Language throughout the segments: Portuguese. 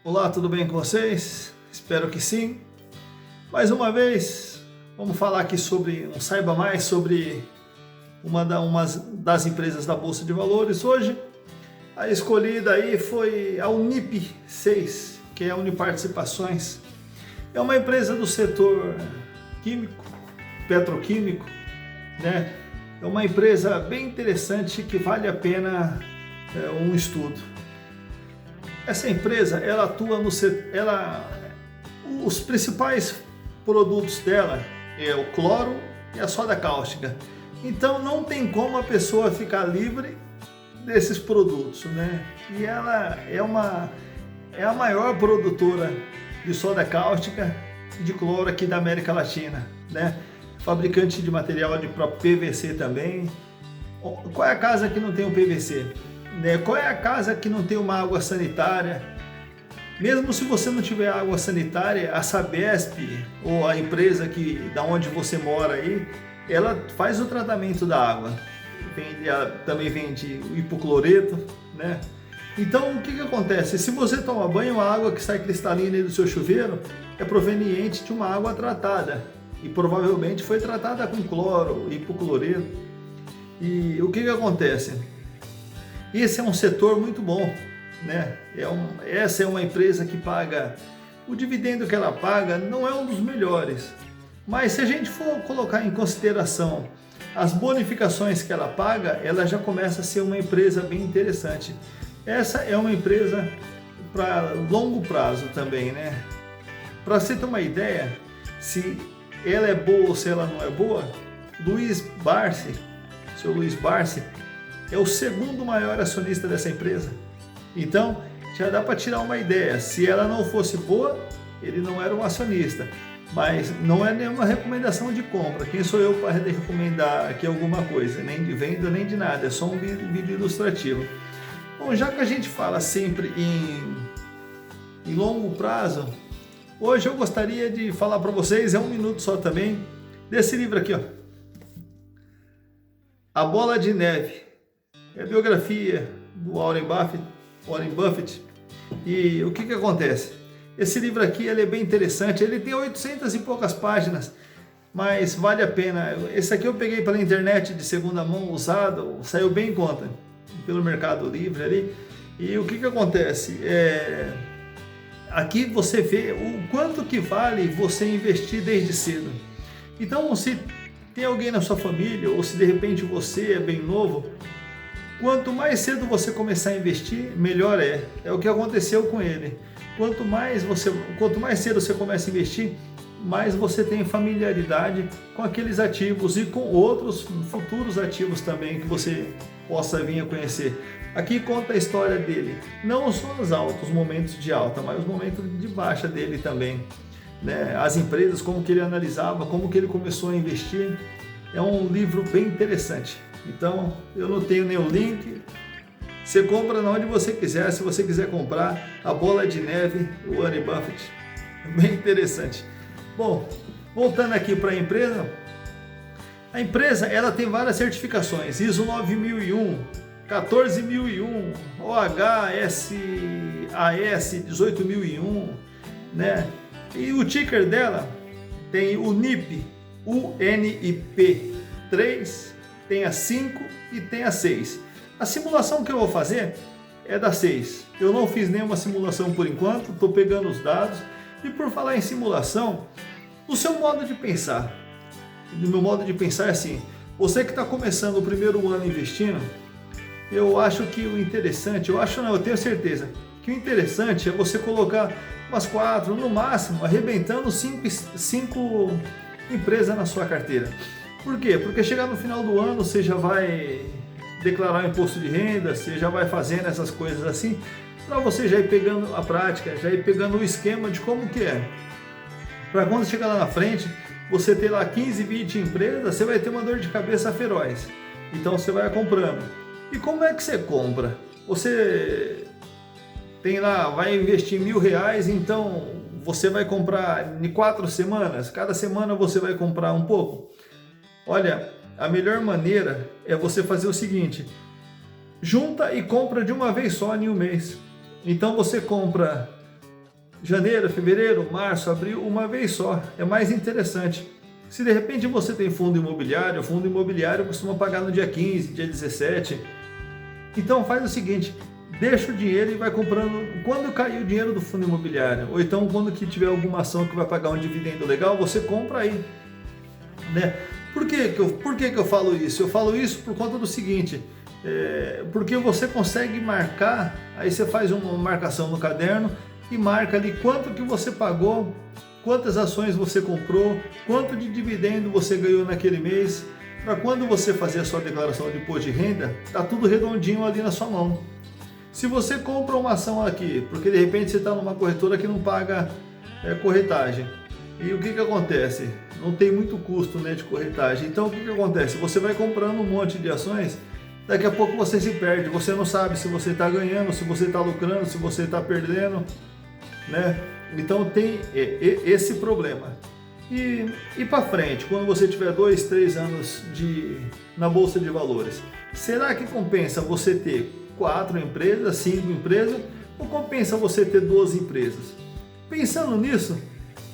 Olá, tudo bem com vocês? Espero que sim. Mais uma vez, vamos falar aqui sobre saiba mais sobre uma das empresas da Bolsa de Valores. Hoje, a escolhida aí foi a Unip 6, que é a Uniparticipações. É uma empresa do setor químico, petroquímico, né? É uma empresa bem interessante que vale a pena um estudo. Essa empresa, ela atua no setor, os principais produtos dela é o cloro e a soda cáustica. Então não tem como a pessoa ficar livre desses produtos, né? E ela é a maior produtora de soda cáustica e de cloro aqui da América Latina, né? Fabricante de material para PVC também. Qual é a casa que não tem o PVC? Qual é a casa que não tem uma água sanitária? Mesmo se você não tiver água sanitária, a Sabesp ou a empresa da onde você mora aí, ela faz o tratamento da água. Também vende o hipocloreto, né? Então o que acontece? Se você toma banho, a água que sai cristalina aí do seu chuveiro é proveniente de uma água tratada e provavelmente foi tratada com cloro, hipocloreto. E o que acontece? Esse é um setor muito bom, né? Essa é uma empresa que paga, o dividendo que ela paga não é um dos melhores, mas se a gente for colocar em consideração as bonificações que ela paga, ela já começa a ser uma empresa bem interessante. Essa é uma empresa para longo prazo também, né? Para você ter uma ideia, se ela é boa ou se ela não é boa, seu Luiz Barsi, é o segundo maior acionista dessa empresa. Então, já dá para tirar uma ideia. Se ela não fosse boa, ele não era um acionista. Mas não é nenhuma recomendação de compra. Quem sou eu para recomendar aqui alguma coisa? Nem de venda, nem de nada. É só um vídeo ilustrativo. Bom, já que a gente fala sempre em longo prazo, hoje eu gostaria de falar para vocês, é um minuto só também, desse livro aqui, ó. A Bola de Neve. É a biografia do Warren Buffett. E o que acontece? Esse livro aqui ele é bem interessante, ele tem 800 e poucas páginas, mas vale a pena. Esse aqui eu peguei pela internet de segunda mão, usado, saiu bem em conta, pelo Mercado Livre ali. E o que acontece? Aqui você vê o quanto que vale você investir desde cedo. Então, se tem alguém na sua família, ou se de repente você é bem novo, quanto mais cedo você começar a investir, melhor é. É o que aconteceu com ele. Quanto mais cedo você começa a investir, mais você tem familiaridade com aqueles ativos e com outros futuros ativos também que você possa vir a conhecer. Aqui conta a história dele, não só os momentos de alta, mas os momentos de baixa dele também, né? As empresas, como que ele analisava, como que ele começou a investir. É um livro bem interessante. Então, eu não tenho nenhum link. Você compra onde você quiser. Se você quiser comprar a Bola de Neve, o Warren Buffett, bem interessante. Bom, voltando aqui para a empresa. A empresa ela tem várias certificações: ISO 9001, 14001, OHSAS 18001, né? E o ticker dela tem o UNIP 3, tem a 5 e tem a 6. A simulação que eu vou fazer é da 6. Eu não fiz nenhuma simulação por enquanto, estou pegando os dados. E por falar em simulação, o seu modo de pensar, o meu modo de pensar é assim: você que está começando o primeiro ano investindo, eu acho que o interessante, eu tenho certeza, que o interessante é você colocar umas 4, no máximo, arrebentando 5 empresas na sua carteira. Por quê? Porque chegar no final do ano você já vai declarar o imposto de renda, você já vai fazendo essas coisas assim, para você já ir pegando a prática, já ir pegando o esquema de como que é. Para quando chegar lá na frente, você ter lá 15, 20 empresas, você vai ter uma dor de cabeça feroz. Então você vai comprando. E como é que você compra? Você tem lá, vai investir R$1.000, então você vai comprar em 4 semanas, cada semana você vai comprar um pouco. Olha, a melhor maneira é você fazer o seguinte: junta e compra de uma vez só em um mês. Então você compra janeiro, fevereiro, março, abril, uma vez só. É mais interessante. Se de repente você tem fundo imobiliário costuma pagar no dia 15, dia 17. Então faz o seguinte, deixa o dinheiro e vai comprando quando cair o dinheiro do fundo imobiliário. Ou então quando que tiver alguma ação que vai pagar um dividendo legal, você compra aí, né? Por que que eu falo isso? Eu falo isso por conta do seguinte, porque você consegue marcar, aí você faz uma marcação no caderno e marca ali quanto que você pagou, quantas ações você comprou, quanto de dividendo você ganhou naquele mês, para quando você fazer a sua declaração de imposto de renda, tá tudo redondinho ali na sua mão. Se você compra uma ação aqui, porque de repente você está numa corretora que não paga corretagem, e o que que acontece? Não tem muito custo, né, de corretagem. Então o que que acontece? Você vai comprando um monte de ações, daqui a pouco você se perde, você não sabe se você está ganhando, se você está lucrando, se você está perdendo, né? Então tem esse problema. E para frente, quando você tiver 2, 3 anos na Bolsa de Valores, será que compensa você ter 4 empresas, 5 empresas, ou compensa você ter 12 empresas? Pensando nisso,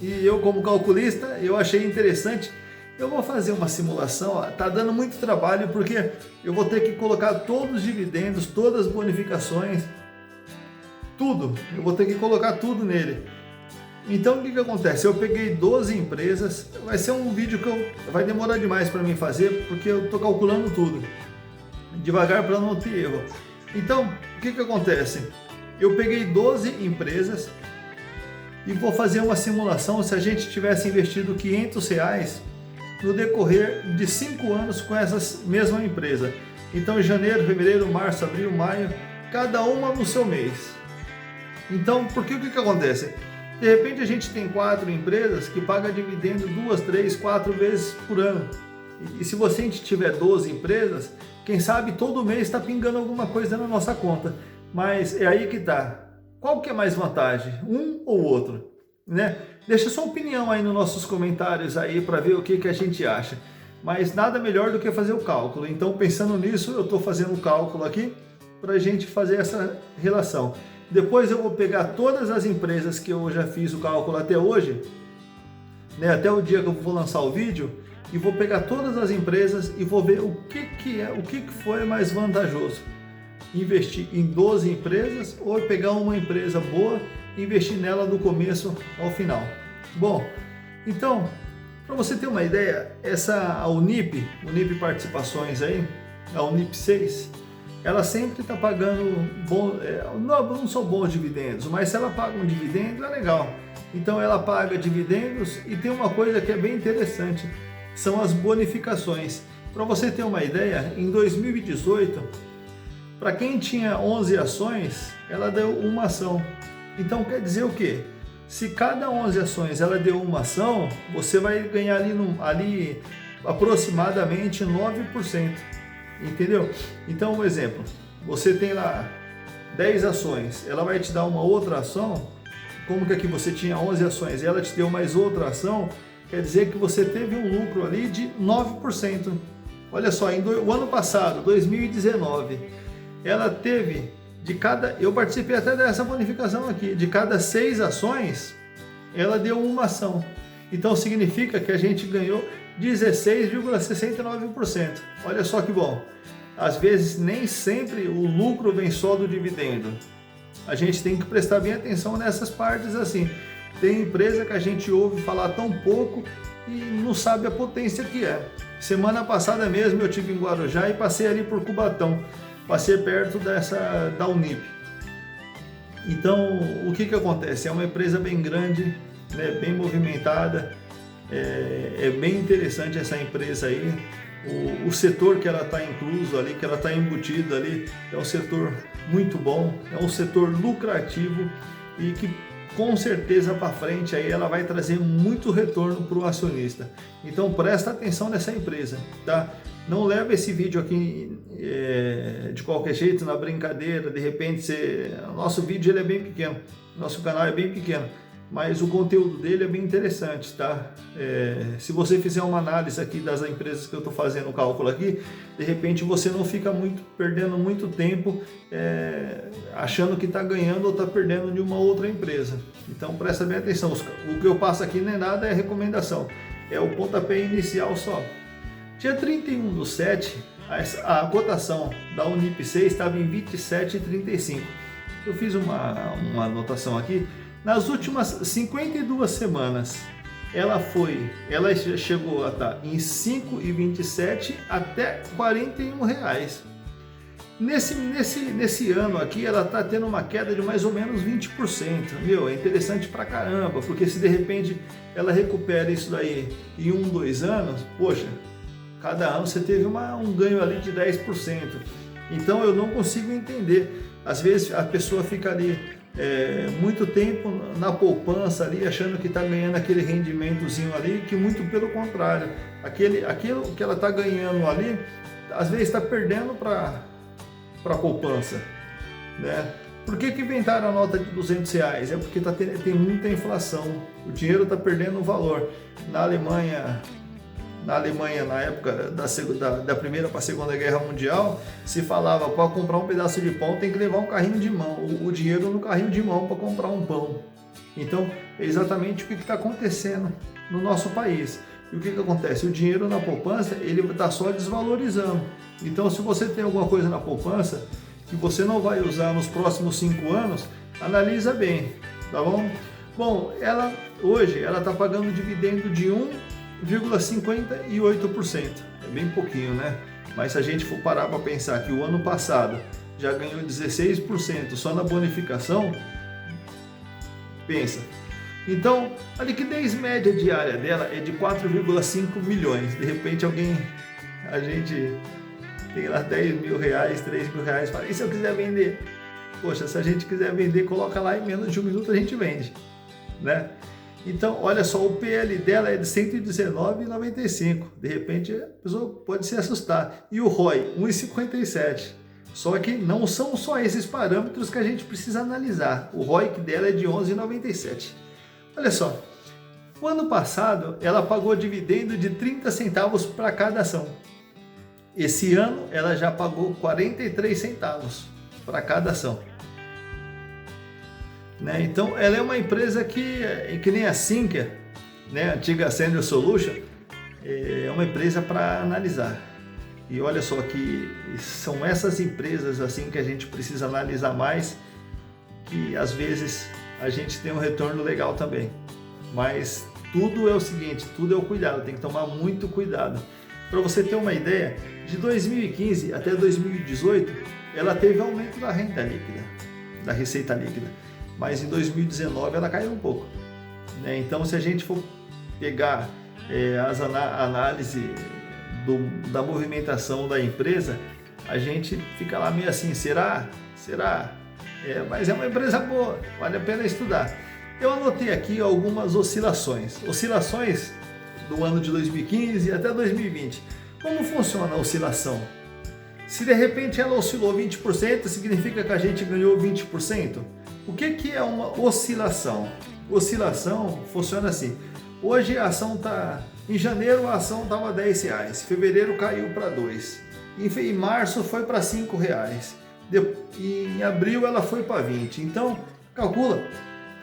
e eu como calculista, eu achei interessante, eu vou fazer uma simulação, tá dando muito trabalho porque eu vou ter que colocar todos os dividendos, todas as bonificações, tudo, eu vou ter que colocar tudo nele. Então o que que acontece? Eu peguei 12 empresas, vai ser um vídeo que vai demorar demais para mim fazer, porque eu estou calculando tudo, devagar para não ter erro. Então o que que acontece? Eu peguei 12 empresas e vou fazer uma simulação se a gente tivesse investido R$500 no decorrer de 5 anos com essa mesma empresa. Então em janeiro, fevereiro, março, abril, maio, cada uma no seu mês. Então, porque o que que acontece? De repente a gente tem 4 empresas que pagam dividendo 2, 3, 4 vezes por ano. E se você tiver 12 empresas, quem sabe todo mês está pingando alguma coisa na nossa conta. Mas é aí que tá. Qual que é mais vantagem? Um ou outro? Né? Deixa sua opinião aí nos nossos comentários aí para ver o que que a gente acha. Mas nada melhor do que fazer o cálculo. Então pensando nisso, eu estou fazendo o cálculo aqui para a gente fazer essa relação. Depois eu vou pegar todas as empresas que eu já fiz o cálculo até hoje, né, até o dia que eu vou lançar o vídeo, e vou pegar todas as empresas e vou ver o que foi mais vantajoso. Investir em 12 empresas ou pegar uma empresa boa e investir nela do começo ao final. Bom, então, para você ter uma ideia, a Unip Participações aí, a Unip 6, ela sempre está pagando não são bons dividendos, mas se ela paga um dividendo é legal. Então ela paga dividendos e tem uma coisa que é bem interessante, são as bonificações. Para você ter uma ideia, em 2018, para quem tinha 11 ações, ela deu uma ação. Então quer dizer o quê? Se cada 11 ações ela deu uma ação, você vai ganhar ali aproximadamente 9%. Entendeu? Então, um exemplo, você tem lá 10 ações, ela vai te dar uma outra ação, como que aqui você tinha 11 ações e ela te deu mais outra ação, quer dizer que você teve um lucro ali de 9%. Olha só, o ano passado, 2019, ela teve, eu participei até dessa bonificação aqui, de cada 6 ações, ela deu uma ação. Então significa que a gente ganhou 16,69%. Olha só que bom. Às vezes nem sempre o lucro vem só do dividendo. A gente tem que prestar bem atenção nessas partes assim. Tem empresa que a gente ouve falar tão pouco e não sabe a potência que é. Semana passada mesmo eu estive em Guarujá e passei ali por Cubatão. Passei perto da Unip. Então, o que acontece? É uma empresa bem grande, né, bem movimentada. É bem interessante essa empresa aí. O setor que ela está incluso ali, que ela está embutida ali, é um setor muito bom, é um setor lucrativo e que com certeza para frente aí ela vai trazer muito retorno para o acionista. Então presta atenção nessa empresa, tá? Não leva esse vídeo aqui de qualquer jeito, na brincadeira, de repente nosso vídeo ele é bem pequeno, nosso canal é bem pequeno. mas o conteúdo dele é bem interessante, tá? Se você fizer uma análise aqui das empresas que eu estou fazendo o cálculo aqui, de repente você não fica perdendo muito tempo achando que está ganhando ou está perdendo de uma outra empresa. Então presta bem atenção, o que eu passo aqui não é nada, é recomendação, é o pontapé inicial só. Dia 31/7, a cotação da Unip 6 estava em 27,35. Eu fiz uma anotação aqui. Nas últimas 52 semanas, ela chegou a estar em 5,27 até R$41. Nesse ano aqui, ela está tendo uma queda de mais ou menos 20%. Meu, é interessante pra caramba, porque se de repente ela recupera isso daí em 2 anos, poxa, cada ano você teve um ganho ali de 10%. Então eu não consigo entender. Às vezes a pessoa fica ali muito tempo na poupança ali, achando que está ganhando aquele rendimentozinho ali, que muito pelo contrário, aquilo que ela está ganhando ali, às vezes está perdendo para a poupança, né? Por que inventaram a nota de R$200? É porque tem muita inflação, o dinheiro está perdendo valor. Na Alemanha, na época da Primeira para a Segunda Guerra Mundial, se falava, para comprar um pedaço de pão tem que levar um carrinho de mão, o dinheiro no carrinho de mão para comprar um pão. Então, é exatamente o que está acontecendo no nosso país. E o que acontece? O dinheiro na poupança, ele está só desvalorizando. Então, se você tem alguma coisa na poupança que você não vai usar nos próximos 5 anos, analisa bem, tá bom? Bom, hoje ela está pagando dividendo de 1,58%. É bem pouquinho, né? Mas se a gente for parar para pensar que o ano passado já ganhou 16% só na bonificação, pensa. Então, a liquidez média diária dela é de 4,5 milhões. De repente a gente tem lá R$10 mil, R$3 mil, fala, e se eu quiser vender? Poxa, se a gente quiser vender, coloca lá, em menos de 1 minuto a gente vende, né? Então, olha só, o PL dela é de 119,95. De repente, a pessoa pode se assustar. E o ROI, 1,57. Só que não são só esses parâmetros que a gente precisa analisar. O ROI dela é de 11,97. Olha só, o ano passado ela pagou dividendo de 30 centavos para cada ação. Esse ano ela já pagou 43 centavos para cada ação. Né? Então, ela é uma empresa que nem a Sinqia, né? A antiga Senior Solution, é uma empresa para analisar. E olha só que são essas empresas assim que a gente precisa analisar mais, que às vezes a gente tem um retorno legal também. Mas tudo é o seguinte, tudo é o cuidado, tem que tomar muito cuidado. Para você ter uma ideia, de 2015 até 2018, ela teve aumento da renda líquida, da receita líquida. Mas em 2019 ela caiu um pouco, né? Então, se a gente for pegar a análise da movimentação da empresa, a gente fica lá meio assim, será? Mas é uma empresa boa, vale a pena estudar. Eu anotei aqui algumas oscilações do ano de 2015 até 2020. Como funciona a oscilação? Se de repente ela oscilou 20%, significa que a gente ganhou 20%? O que é uma oscilação? Oscilação funciona assim. Hoje a ação está... Em janeiro a ação estava R$10. Em fevereiro caiu para 2. Em março foi para R$5. Em abril ela foi para 20. Então, calcula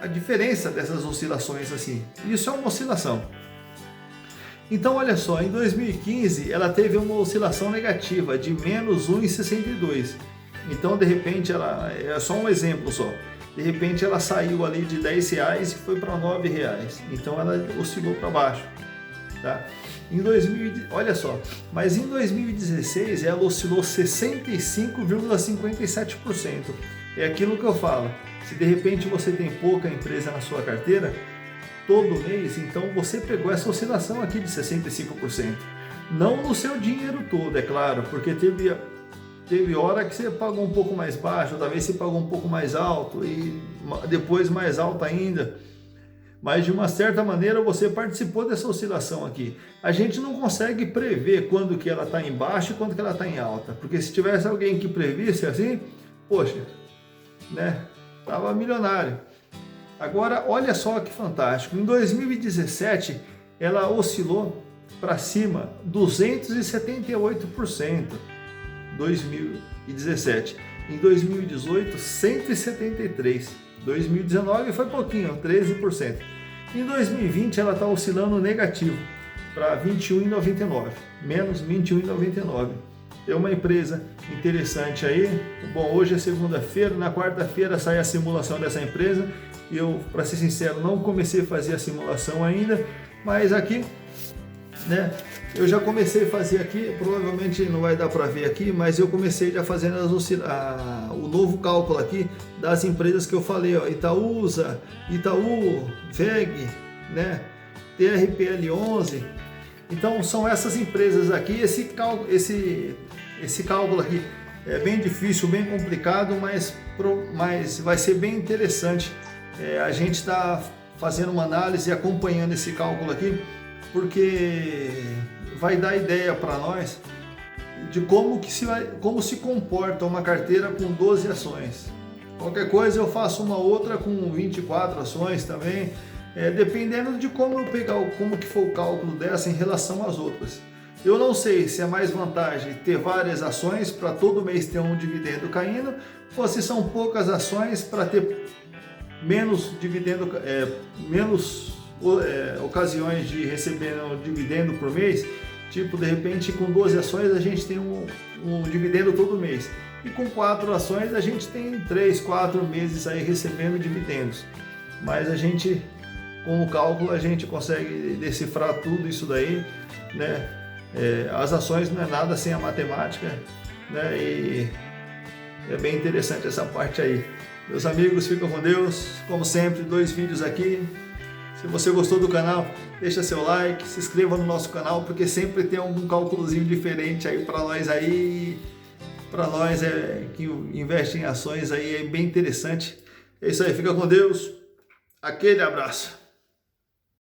a diferença dessas oscilações assim. Isso é uma oscilação. Então, olha só, em 2015 ela teve uma oscilação negativa de menos 1,62. Então, de repente, é só um exemplo só. De repente ela saiu ali de R$10 e foi para R$9. Então ela oscilou para baixo, tá? Olha só, mas em 2016 ela oscilou 65,57%. É aquilo que eu falo. Se de repente você tem pouca empresa na sua carteira, todo mês, então você pegou essa oscilação aqui de 65%. Não no seu dinheiro todo, é claro, porque teve hora que você pagou um pouco mais baixo, outra vez você pagou um pouco mais alto e depois mais alto ainda. Mas de uma certa maneira você participou dessa oscilação aqui. A gente não consegue prever quando que ela está em baixo e quando que ela está em alta. Porque se tivesse alguém que previsse assim, poxa, né, tava milionário. Agora, olha só que fantástico. Em 2017, ela oscilou para cima 278%. 2017. Em 2018, 173%. 2019 foi pouquinho, 13%. Em 2020, ela está oscilando negativo para 21,99, menos 21,99. É uma empresa interessante aí. Bom, hoje é segunda-feira, na quarta-feira sai a simulação dessa empresa. E eu, para ser sincero, não comecei a fazer a simulação ainda, mas aqui, né, eu já comecei a fazer aqui, provavelmente não vai dar para ver aqui, mas eu comecei já fazendo o novo cálculo aqui das empresas que eu falei, ó, Itaúsa, Itaú, VEG, né, TRPL11. Então são essas empresas aqui. Esse cálculo aqui é bem difícil, bem complicado, mas vai ser bem interessante. A gente está fazendo uma análise e acompanhando esse cálculo aqui, porque vai dar ideia para nós de como se comporta uma carteira com 12 ações. Qualquer coisa eu faço uma outra com 24 ações também, dependendo de como eu pegar, como que for o cálculo dessa em relação às outras. Eu não sei se é mais vantagem ter várias ações para todo mês ter um dividendo caindo, ou se são poucas ações para ter menos dividendo, ocasiões de receber um dividendo por mês. Tipo, de repente com 12 ações a gente tem um dividendo todo mês, e com 4 ações a gente tem 3, 4 meses aí recebendo dividendos. Mas a gente, com o cálculo, a gente consegue decifrar tudo isso daí, né? As ações não é nada sem a matemática, né? E é bem interessante essa parte aí. Meus amigos, ficam com Deus. Como sempre, 2 vídeos aqui. Se você gostou do canal, deixa seu like, se inscreva no nosso canal, porque sempre tem algum cálculozinho diferente aí para nós aí. Para nós que investe em ações aí, é bem interessante. É isso aí, fica com Deus. Aquele abraço.